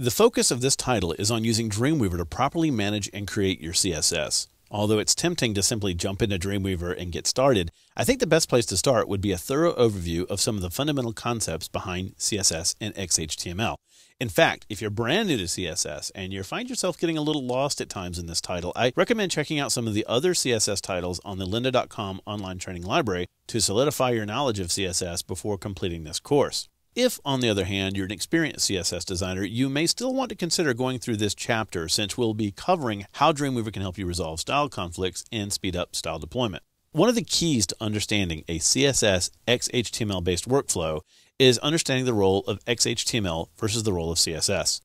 The focus of this title is on using Dreamweaver to properly manage and create your CSS. Although it's tempting to simply jump into Dreamweaver and get started, I think the best place to start would be a thorough overview of some of the fundamental concepts behind CSS and XHTML. In fact, if you're brand new to CSS and you find yourself getting a little lost at times in this title, I recommend checking out some of the other CSS titles on the lynda.com online training library to solidify your knowledge of CSS before completing this course. If, on the other hand, you're an experienced CSS designer, you may still want to consider going through this chapter since we'll be covering how Dreamweaver can help you resolve style conflicts and speed up style deployment. One of the keys to understanding a CSS XHTML-based workflow is understanding the role of XHTML versus the role of CSS.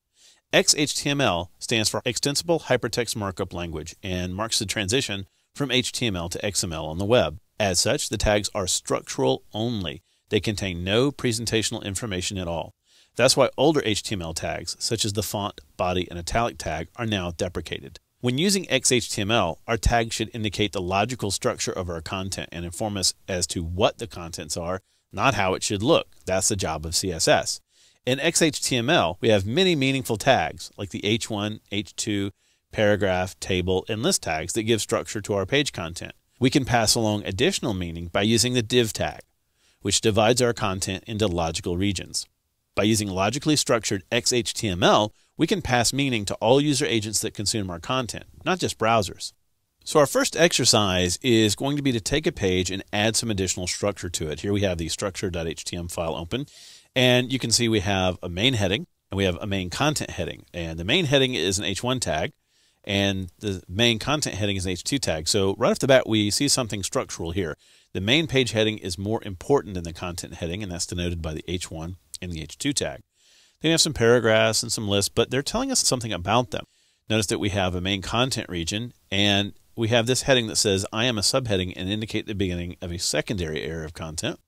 XHTML stands for Extensible Hypertext Markup Language and marks the transition from HTML to XML on the web. As such, the tags are structural only. They contain no presentational information at all. That's why older HTML tags, such as the font, body, and italic tag, are now deprecated. When using XHTML, our tag should indicate the logical structure of our content and inform us as to what the contents are, not how it should look. That's the job of CSS. In XHTML, we have many meaningful tags, like the H1, H2, paragraph, table, and list tags that give structure to our page content. We can pass along additional meaning by using the div tag, which divides our content into logical regions. By using logically structured XHTML, we can pass meaning to all user agents that consume our content, not just browsers. So our first exercise is going to be to take a page and add some additional structure to it. Here we have the structure.html file open, and you can see we have a main heading and we have a main content heading. And the main heading is an H1 tag, and the main content heading is an H2 tag. So right off the bat, we see something structural here. The main page heading is more important than the content heading, and that's denoted by the H1 and the H2 tag. Then we have some paragraphs and some lists, but they're telling us something about them. Notice that we have a main content region, and we have this heading that says, I am a subheading, and indicate the beginning of a secondary area of content.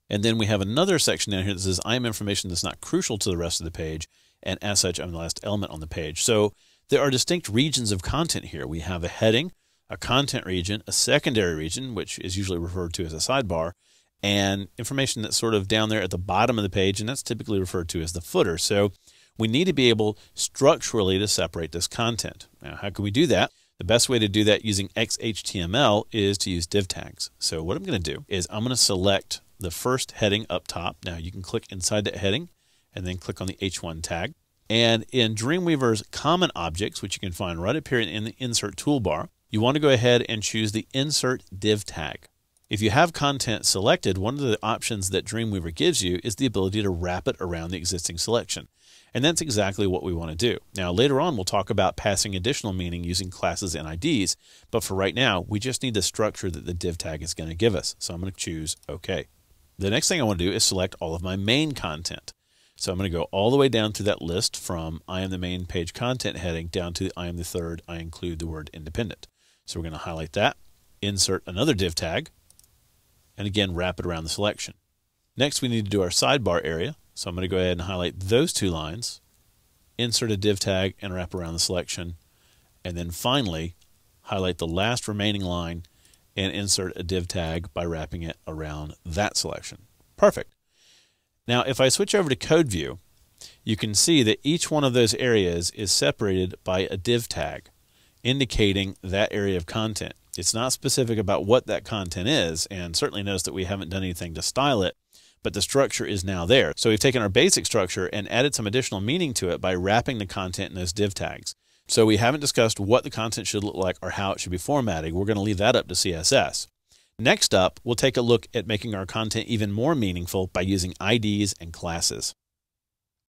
And then we have another section down here that says, I am information that's not crucial to the rest of the page, and as such, I'm the last element on the page. So there are distinct regions of content here. We have a heading, a content region, a secondary region, which is usually referred to as a sidebar, and information that's sort of down there at the bottom of the page, and that's typically referred to as the footer. So we need to be able structurally to separate this content. Now, how can we do that? The best way to do that using XHTML is to use div tags. So what I'm going to do is I'm going to select the first heading up top. Now you can click inside that heading and then click on the H1 tag. And in Dreamweaver's common objects, which you can find right up here in the insert toolbar, you want to go ahead and choose the insert div tag. If you have content selected, one of the options that Dreamweaver gives you is the ability to wrap it around the existing selection. And that's exactly what we want to do. Now, later on, we'll talk about passing additional meaning using classes and IDs, but for right now, we just need the structure that the div tag is going to give us. So I'm going to choose OK. The next thing I want to do is select all of my main content. So I'm going to go all the way down through that list from I am the main page content heading down to I am the third, I include the word independent. So we're going to highlight that, insert another div tag, and again, wrap it around the selection. Next, we need to do our sidebar area. So I'm going to go ahead and highlight those two lines, insert a div tag, and wrap around the selection. And then finally, highlight the last remaining line and insert a div tag by wrapping it around that selection. Perfect. Now, if I switch over to Code View, you can see that each one of those areas is separated by a div tag, indicating that area of content. It's not specific about what that content is, and certainly notice that we haven't done anything to style it, but the structure is now there. So we've taken our basic structure and added some additional meaning to it by wrapping the content in those div tags. So we haven't discussed what the content should look like or how it should be formatted. We're going to leave that up to CSS. Next up, we'll take a look at making our content even more meaningful by using IDs and classes.